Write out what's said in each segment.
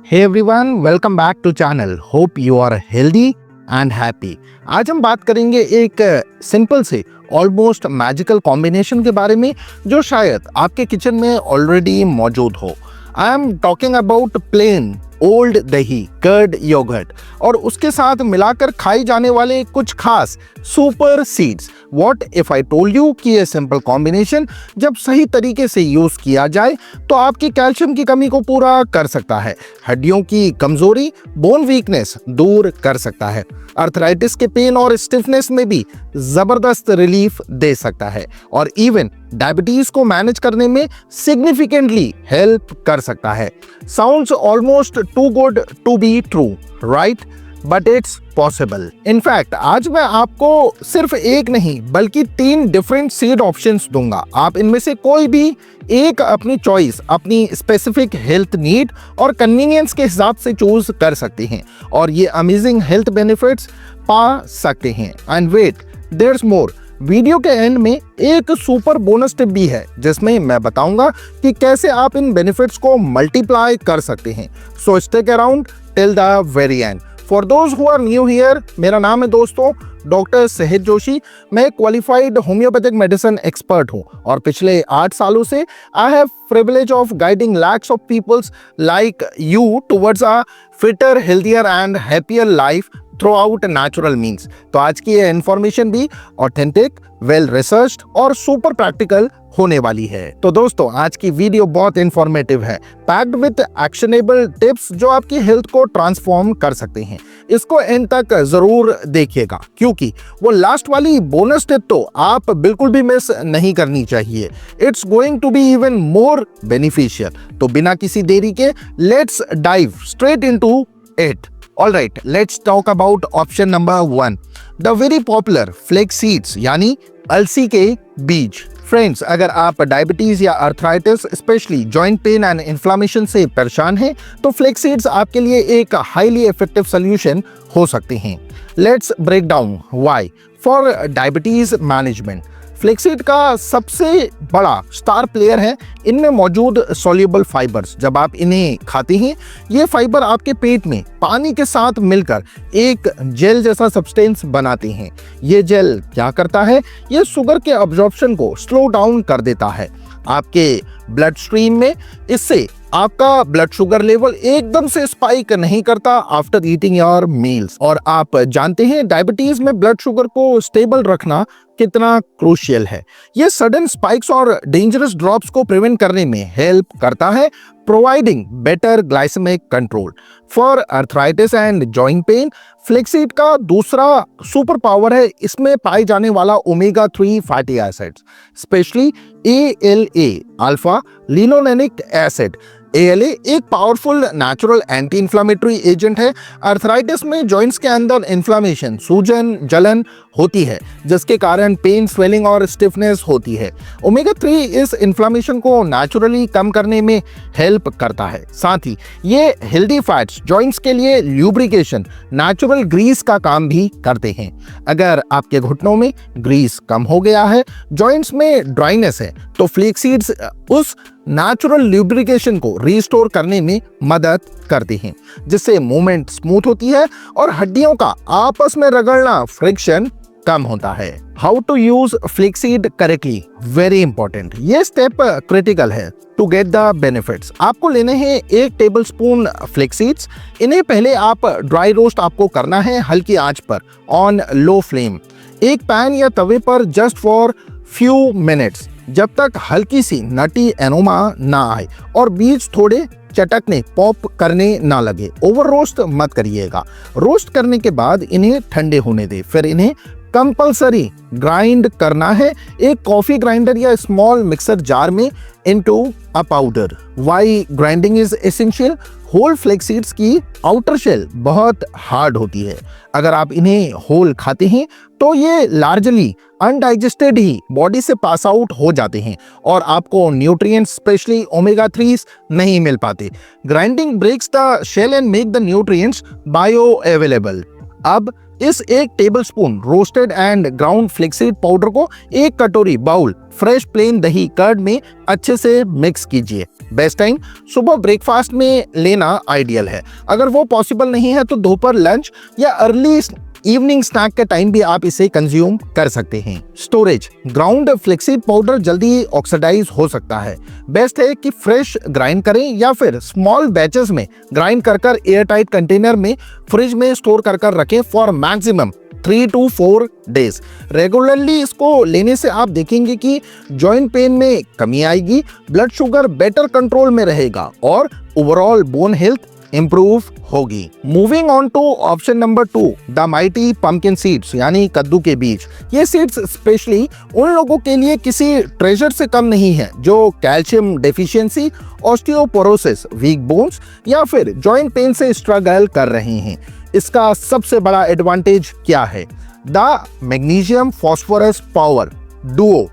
Hey everyone, welcome back to channel. Hope you are healthy and happy. आज हम बात करेंगे एक सिंपल से ऑलमोस्ट मैजिकल कॉम्बिनेशन के बारे में जो शायद आपके किचन में ऑलरेडी मौजूद हो। I am talking about plain old dahi curd yogurt और उसके साथ मिलाकर खाई जाने वाले कुछ खास super seeds. What if I told you कि ये सिंपल कॉम्बिनेशन जब सही तरीके से यूज किया जाए तो आपकी कैल्शियम की कमी को पूरा कर सकता है, हड्डियों की कमजोरी बोन वीकनेस दूर कर सकता है, अर्थराइटिस के पेन और स्टिफनेस में भी जबरदस्त रिलीफ दे सकता है और इवन डायबिटीज को मैनेज करने में सिग्निफिकेंटली हेल्प कर सकता है। Sounds almost too good to be true, right? But it's possible. In fact आज मैं आपको सिर्फ एक नहीं बल्कि 3 डिफरेंट सीड ऑप्शंस दूंगा। आप इनमें से कोई भी एक अपनी चॉइस, अपनी स्पेसिफिक हेल्थ नीड और कन्वीनियंस के हिसाब से चूज कर सकते हैं और ये अमेजिंग हेल्थ बेनिफिट्स पा सकते हैं। And wait, there is more. Video के एंड में एक सुपर बोनस टिप भी है जिसमें मैं बताऊंगा कि कैसे आप इन बेनिफिट्स को मल्टीप्लाई कर सकते हैं। So stick around till the very end. For those who are new here, मेरा नाम है दोस्तों डॉक्टर सहज जोशी। मैं क्वालिफाइड होम्योपैथिक मेडिसिन एक्सपर्ट हूँ और पिछले 8 सालों से I have privilege of guiding lakhs of peoples like you towards a fitter, healthier and happier life throughout natural means. तो आज की ये इन्फॉर्मेशन भी ऑथेंटिक, वेल रिसर्च्ड और सुपर प्रैक्टिकल होने वाली है। तो दोस्तों आज की वीडियो बहुत इंफॉर्मेटिव है, पैक्ड विद एक्शनेबल टिप्स जो आपकी हेल्थ को ट्रांसफॉर्म कर सकते हैं। इसको एंड तक जरूर देखिएगा क्योंकि वो लास्ट वाली बोनस टिप तो आप बिल्कुल भी मिस नहीं करनी चाहिए। It's going to be even more beneficial. तो बिना किसी देरी के let's dive straight into it. Alright, let's talk about option number 1, the very popular flax seeds यानी अलसी के बीज। फ्रेंड्स, अगर आप डायबिटीज या arthritis, specially joint pain and inflammation से परेशान हैं तो फ्लेक्स सीड्स आपके लिए एक हाईली इफेक्टिव सोल्यूशन हो सकते हैं। Let's break down why. For diabetes management, flaxseed का सबसे बड़ा स्टार प्लेयर है इनमें मौजूद सॉल्युबल फाइबर्स। जब आप इन्हें खाते हैं ये फाइबर आपके पेट में पानी के साथ मिलकर एक जेल जैसा सब्सटेंस बनाते हैं। ये जेल क्या करता है? ये शुगर के अब्जॉर्प्शन को स्लो डाउन कर देता है आपके ब्लड स्ट्रीम में। इससे आपका ब्लड शुगर लेवल एकदम से स्पाइक नहीं करता आफ्टर ईटिंग योर मील्स। और आप जानते हैं डायबिटीज में ब्लड शुगर को स्टेबल रखना कितना क्रूशियल है। ये सडन स्पाइक्स और डेंजरस ड्रॉप्स को प्रिवेंट करने में हेल्प करता है, providing better glycemic control. For arthritis and joint pain, flaxseed का दूसरा सुपर पावर है इसमें पाए जाने वाला omega 3 fatty acids, especially ALA alpha linolenic acid. ALA एक powerful natural anti inflammatory agent है। अर्थराइटिस में जॉइंट्स के अंदर इन्फ्लेमेशन, सूजन, जलन होती है जिसके कारण पेन, स्वेलिंग और स्टिफनेस होती है। ओमेगा 3 इस इन्फ्लेमेशन को नेचुरली कम करने में हेल्प करता है। साथ ही ये हेल्दी फैट्स जॉइंट्स के लिए ल्यूब्रिकेशन, नेचुरल ग्रीस का काम भी करते हैं। अगर आपके घुटनों में ग्रीस कम हो गया है, जॉइंट्स में ड्राइनेस है तो फ्लेक्स सीड्स उस नेचुरल ल्यूब्रिकेशन को रिस्टोर करने में मदद करते हैं जिससे मूवमेंट स्मूथ होती है और हड्डियों का आपस में रगड़ना, फ्रिक्शन कम होता है। How to use flaxseed correctly, very important. ये स्टेप क्रिटिकल है टू गेट द बेनिफिट्स। आपको लेने हैं 1 टेबलस्पून फ्लेक्सीड्स। इन्हें पहले आप ड्राई रोस्ट आपको करना है हल्की आंच पर ऑन लो फ्लेम, एक पैन या तवे पर जस्ट फॉर फ्यू मिनट्स, जब तक हल्की सी नटी एरोमा ना आए और बीज थोड़े चटकने, पॉप करने ना लगे। ओवर रोस्ट मत करिएगा। रोस्ट करने के बाद इन्हें ठंडे होने दे, फिर इन्हें कंपल्सरी ग्राइंड करना है एक कॉफी ग्राइंडर या स्मॉल मिक्सर जार में into a powder. Why grinding is essential? Whole flax seeds की आउटर शेल बहुत हार्ड होती है। अगर आप इन्हें होल खाते हैं तो ये लार्जली अनडाइजेस्टेड ही बॉडी से पास आउट हो जाते हैं और आपको न्यूट्रिएंट्स, स्पेशली ओमेगा 3 नहीं मिल पाते। Grinding breaks the shell and make the nutrients bio available. अब इस 1 tablespoon roasted and ground flaxseed powder को 1 कटोरी बाउल फ्रेश प्लेन दही कर्ड में अच्छे से मिक्स कीजिए। बेस्ट टाइम सुबह ब्रेकफास्ट में लेना आइडियल है। अगर वो पॉसिबल नहीं है तो दोपहर लंच या अर्ली इवनिंग स्नैक के टाइम भी आप इसे कंज्यूम कर सकते हैं। स्टोरेज, ग्राउंड फ्लेक्सीड पाउडर जल्दी ऑक्सीडाइज हो सकता है। बेस्ट है कि फ्रेश ग्राइंड करें या फिर स्मॉल बैचेस में ग्राइंड कर एयर टाइट कंटेनर में फ्रिज में स्टोर कर रखें for maximum 3 to 4 days. Regularly इसको लेने से आप देखेंगे कि जॉइंट पेन में कमी आएगी, ब्लड शुगर बेटर कंट्रोल में रहेगा और ओवरऑल बोन हेल्थ इंप्रूव होगी। Moving on to option number 2, the mighty pumpkin seeds यानी कद्दू के बीज। ये सीड्स स्पेशली उन लोगों के लिए किसी ट्रेजर से कम नहीं है जो calcium deficiency, osteoporosis, weak bones या फिर जॉइंट पेन से स्ट्रगल कर रहे हैं। इसका सबसे बड़ा एडवांटेज क्या है? The magnesium phosphorus power duo.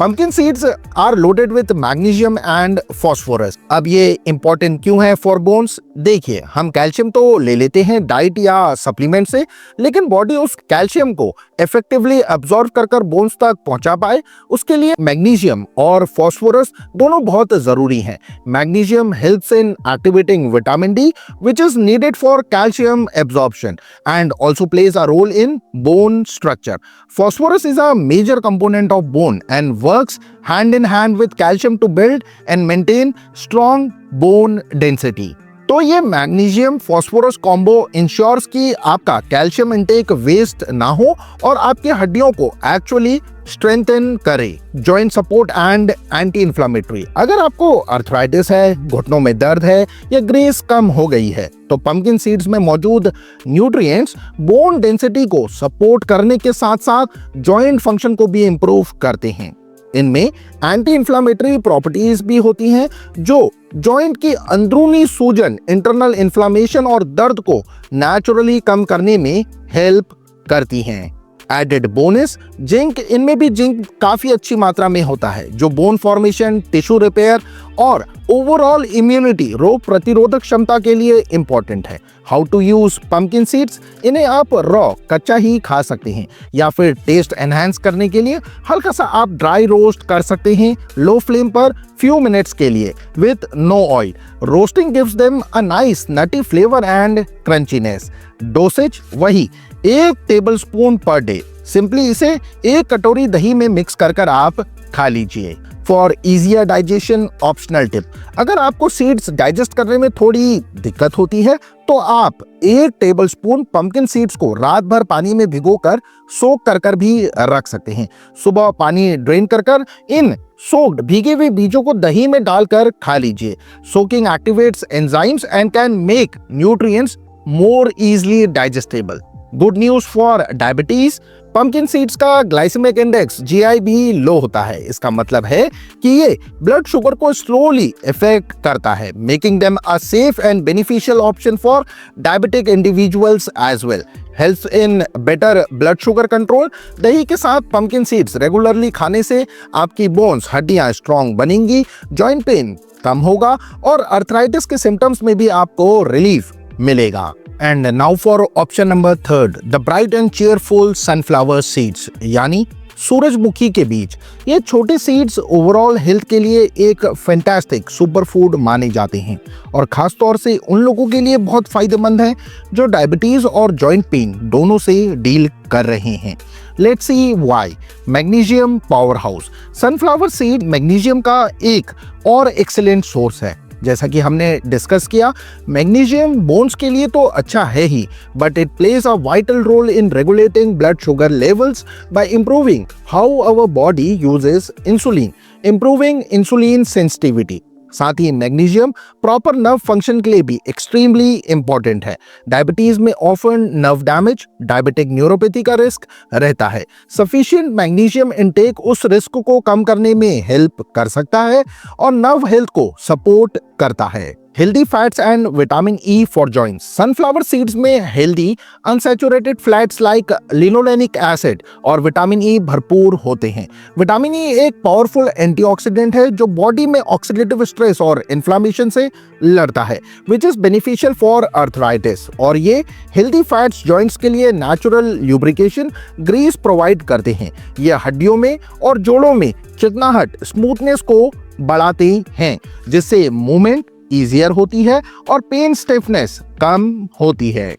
Pumpkin seeds are loaded with magnesium and phosphorus. अब ये इंपॉर्टेंट क्यों है फॉर बोन्स? देखिए, हम कैल्शियम तो ले लेते हैं डाइट या सप्लीमेंट से, लेकिन बॉडी उस कैल्शियम को इफेक्टिवली अब्सॉर्ब कर बोन्स तक पहुंचा पाए, उसके लिए मैग्नीशियम और फॉस्फोरस दोनों बहुत जरूरी हैं। Magnesium helps in activating vitamin D which is needed for calcium absorption and also plays a role in bone structure. Phosphorus is a major component of bone and works hand in hand with calcium to build and maintain strong bone density. तो ये magnesium phosphorus combo ensures कि आपका calcium intake waste ना हो और आपकी हड्डियों को एक्चुअली स्ट्रेंथन करे। Joint support and anti inflammatory. अगर आपको अर्थराइटिस है, घुटनों में दर्द है या ग्रेस कम हो गई है तो पंपकिन सीड्स में मौजूद न्यूट्रिएंट्स बोन डेंसिटी को सपोर्ट करने के साथ साथ जॉइंट फंक्शन को भी इंप्रूव करते हैं। इनमें एंटी इंफ्लेमेटरी प्रॉपर्टीज भी होती हैं जो जॉइंट की अंदरूनी सूजन, इंटरनल इन्फ्लेमेशन और दर्द को नेचुरली कम करने में हेल्प करती हैं। एडेड बोनस जिंक, इनमें भी जिंक काफी अच्छी मात्रा में होता है जो बोन फॉर्मेशन, टिश्यू रिपेयर और ओवरऑल इम्यूनिटी, रोग प्रतिरोधक क्षमता के लिए इंपॉर्टेंट है। How to use pumpkin seeds? इन्हें आप रॉ कच्चा ही खा सकते हैं या फिर टेस्ट एनहांस करने के लिए हल्का सा आप ड्राई रोस्ट कर सकते हैं लो फ्लेम पर फ्यू मिनट्स के लिए with no oil. Roasting gives them a nice nutty flavour and crunchiness. Dosage वही 1 टेबलस्पून पर डे। सिंपली इसे 1 कटोरी दही में मिक्स कर आप खा लीजिए। For easier digestion optional tip, अगर आपको सीड्स डाइजेस्ट करने में थोड़ी दिक्कत होती है तो आप 1 टेबलस्पून पंपकिन सीड्स को रात भर पानी में भिगोकर सोक कर भी रख सकते हैं। सुबह पानी ड्रेन कर इन सोक्ड भीगे हुए बीजों को दही में डालकर खा लीजिए। Soaking activates enzymes and can make nutrients more easily digestible. Good news for diabetes. Pumpkin seeds का ग्लाइसेमिक इंडेक्स GI भी लो होता है। इसका मतलब है कि ये ब्लड शुगर को स्लोली इफेक्ट करता है, making them a safe and beneficial option for diabetic individuals as well. Helps in better blood sugar control. दही के साथ पंपकिन सीड्स रेगुलरली खाने से आपकी बोन्स, हड्डियां स्ट्रॉन्ग बनेंगी, जॉइंट पेन कम होगा और अर्थराइटिस के सिम्टम्स में भी आपको रिलीफ मिलेगा। And now for option number 3, the bright and cheerful sunflower seeds यानी सूरजमुखी के बीज। ये छोटे सीड्स ओवरऑल हेल्थ के लिए एक फैंटास्टिक सुपर फूड माने जाते हैं और खास तौर से उन लोगों के लिए बहुत फायदेमंद है जो डायबिटीज और जॉइंट पेन दोनों से डील कर रहे हैं। Let's see why. Magnesium power house. Sunflower seed magnesium का एक और एक्सीलेंट सोर्स है। जैसा कि हमने डिस्कस किया, मैग्नीशियम बोन्स के लिए तो अच्छा है ही, but it plays a vital role in regulating blood sugar levels by improving how our body uses insulin, improving insulin sensitivity. साथ ही मैग्नीशियम प्रॉपर नर्व फंक्शन के लिए भी एक्सट्रीमली इंपॉर्टेंट है। डायबिटीज में often nerve damage, diabetic neuropathy का risk रहता है। सफिशिएंट मैग्नीशियम इनटेक उस रिस्क को कम करने में हेल्प कर सकता है और नर्व हेल्थ को सपोर्ट करता है। Healthy fats and vitamin E for joints. Sunflower seeds में healthy unsaturated fats like linolenic acid और विटामिन ई भरपूर होते हैं। विटामिन ई एक पावरफुल एंटीऑक्सीडेंट है जो बॉडी में ऑक्सीडेटिव स्ट्रेस और इन्फ्लेमेशन से लड़ता है, which is beneficial for arthritis. और ये हेल्दी फैट्स जॉइंट्स के लिए नेचुरल ल्यूब्रिकेशन ग्रीस प्रोवाइड करते हैं। ये हड्डियों में और जोड़ों में चिकनाहट स्मूथनेस को बढ़ाते हैं, जिससे मूवमेंट ईजियर होती है और पेन स्टिफनेस कम होती है।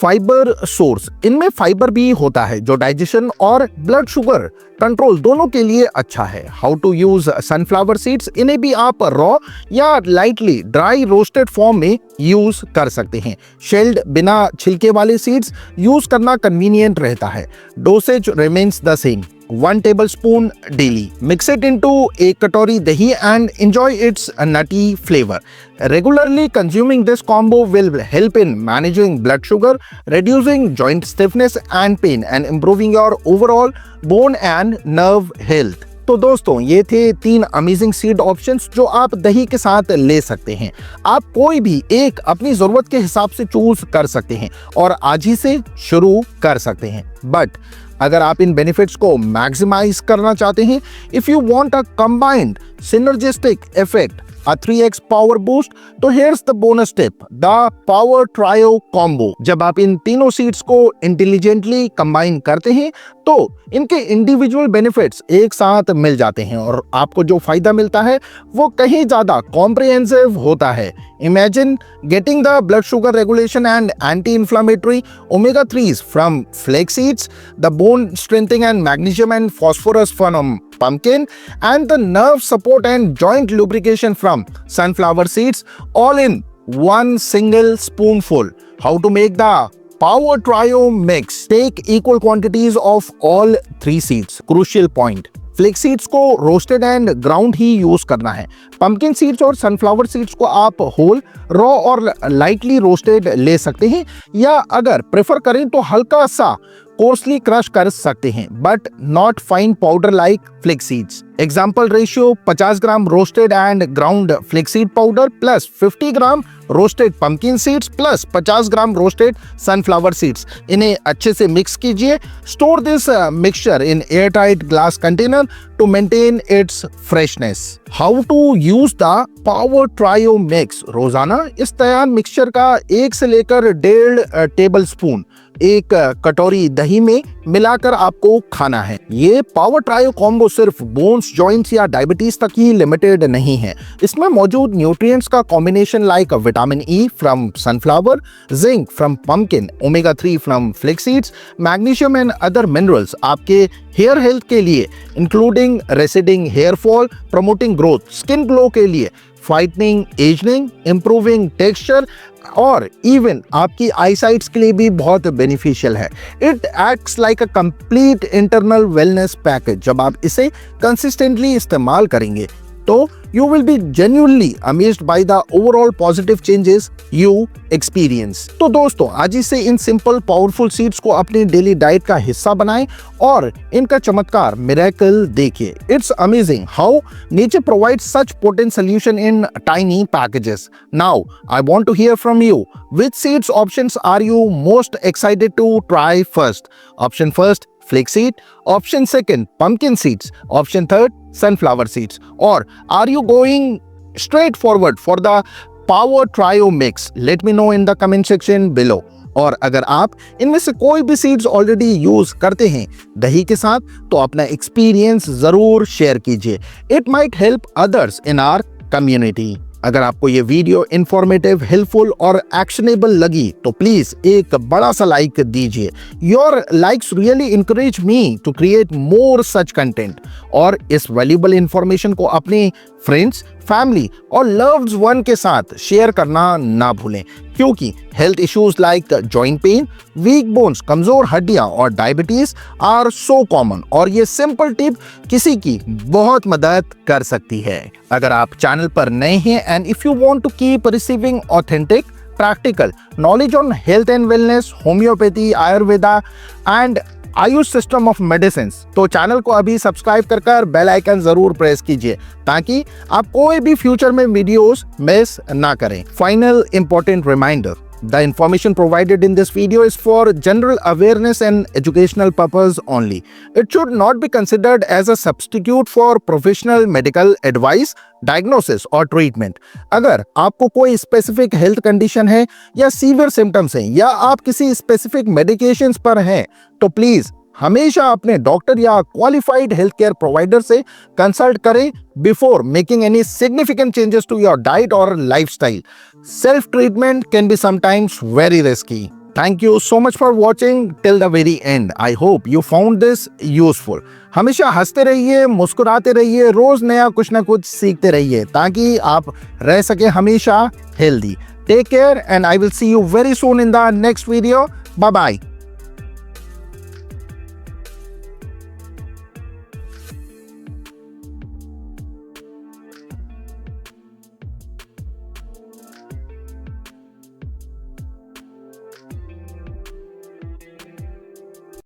फाइबर सोर्स, इनमें फाइबर भी होता है जो डाइजेशन और ब्लड शुगर कंट्रोल दोनों के लिए अच्छा है। How to use sunflower seeds, इन्हें भी आप रॉ या लाइटली ड्राई रोस्टेड फॉर्म में यूज कर सकते हैं। शेल्ड बिना छिलके वाले सीड्स यूज करना कन्वीनियंट रहता है। Dosage remains the same, 1 tablespoon daily. Mix it into एक कटोरी दही and enjoy its nutty flavor. Regularly consuming this combo will help in managing blood sugar, reducing joint stiffness and pain, and improving your overall bone and nerve health. तो दोस्तों ये थे 3 amazing seed options जो आप दही के साथ ले सकते हैं। आप कोई भी एक अपनी जरूरत के हिसाब से चूज कर सकते हैं और आज ही से शुरू कर सकते हैं। बट अगर आप इन बेनिफिट्स को मैक्सिमाइज करना चाहते हैं, if you want a combined synergistic effect, a 3x power boost, तो here's the bonus tip, the power trio combo। जब आप इन तीनों सीड्स को इंटेलिजेंटली कंबाइन करते हैं तो इनके इंडिविजुअल बेनिफिट्स एक साथ मिल जाते हैं और आपको जो फायदा मिलता है वो कहीं ज्यादा कॉम्प्रिहेंसिव होता है। Imagine getting the blood sugar regulation and anti-inflammatory omega-3s from flax seeds, the bone strengthening and magnesium and phosphorus from pumpkin, and the nerve support and joint lubrication from sunflower seeds, all in one single spoonful. How to make the Power Trio mix? Take equal quantities of all 3 seeds. Crucial point, flax seeds को roasted and ground ही use करना है। Pumpkin seeds और sunflower seeds को आप whole, raw और lightly roasted ले सकते हैं, या अगर प्रेफर करें तो हल्का सा कोर्सली क्रश कर सकते हैं, but not fine powder like flax seeds. Example ratio 50 gram roasted and ground flax seed powder plus 50 gram roasted pumpkin seeds plus 50 gram roasted sunflower seeds. इन्हें अच्छे से मिक्स कीजिए। Store this mixture in airtight glass container to maintain its freshness. How to use the power trio mix? रोजाना इस तैयार mixture का 1 से लेकर 1.5 टेबल स्पून एक कटोरी दही में मिलाकर आपको खाना है। ये पावर ट्रायो कॉम्बो सिर्फ बोन्स, जॉइंट्स या डायबिटीज तक ही लिमिटेड नहीं है। इसमें मौजूद न्यूट्रिएंट्स का combination like vitamin E from sunflower, zinc from pumpkin, omega 3 from flax seeds, magnesium and other minerals आपके हेयर हेल्थ के लिए, including receding hair fall, promoting growth, skin glow के लिए, फाइटनिंग एजिंग, इंप्रूविंग टेक्सचर और even आपकी eyesights के लिए भी बहुत बेनिफिशियल है। It acts like a complete internal wellness package. जब आप इसे कंसिस्टेंटली इस्तेमाल करेंगे तो you will be genuinely amazed by the overall positive changes you experience। तो दोस्तों आज ही से इन सिंपल पावरफुल सीड्स को अपनी डेली डाइट का हिस्सा बनाएं और इनका चमत्कार मिरेकल देखिए। It's amazing how nature provides such potent solution in tiny packages। Now I want to hear from you, which seeds options are you most excited to try first? Option first, flax seed. Option second, pumpkin seeds. Option third, sunflower seeds. Or are you going straight forward for the Power Trio mix? Let me know in the comment section below। और अगर आप इनमें से कोई भी seeds already use करते हैं दही के साथ तो अपना एक्सपीरियंस जरूर शेयर कीजिए। It might help others in our community. अगर आपको ये वीडियो इंफॉर्मेटिव, हेल्पफुल और एक्शनेबल लगी तो प्लीज एक बड़ा सा लाइक दीजिए। Your likes really encourage me to create more such content. और इस वैल्यूएबल इंफॉर्मेशन को अपने फ्रेंड्स, फैमिली और लव्ड वन के साथ शेयर करना ना भूलें, क्योंकि health issues like joint pain, weak bones, कमजोर हड्डियां और डायबिटीज आर सो कॉमन और ये सिंपल टिप किसी की बहुत मदद कर सकती है। अगर आप चैनल पर नए हैं and if you want to keep receiving authentic practical knowledge on health and wellness, homeopathy, ayurveda and AYUSH system of medicine. तो चैनल को अभी सब्सक्राइब कर बेल आइकन जरूर प्रेस कीजिए ताकि आप कोई भी फ्यूचर में वीडियोस मिस ना करें। Final important reminder, the information provided in this video is for general awareness and educational purpose only. It should not be considered as a substitute for professional medical advice, diagnosis or treatment. अगर आपको कोई specific health condition है या severe symptoms हैं या आप किसी specific medications पर हैं तो प्लीज हमेशा अपने डॉक्टर या क्वालिफाइड हेल्थ केयर प्रोवाइडर से कंसल्ट करें before making any significant changes to your diet और lifestyle. Self treatment can be sometimes very risky. Thank you so much for watching till the very end. I hope you found this useful. हमेशा हंसते रहिए, मुस्कुराते रहिए, रोज नया कुछ ना कुछ सीखते रहिए ताकि आप रह सके हमेशा healthy. Take care and I will see you very soon in the next video. Bye bye.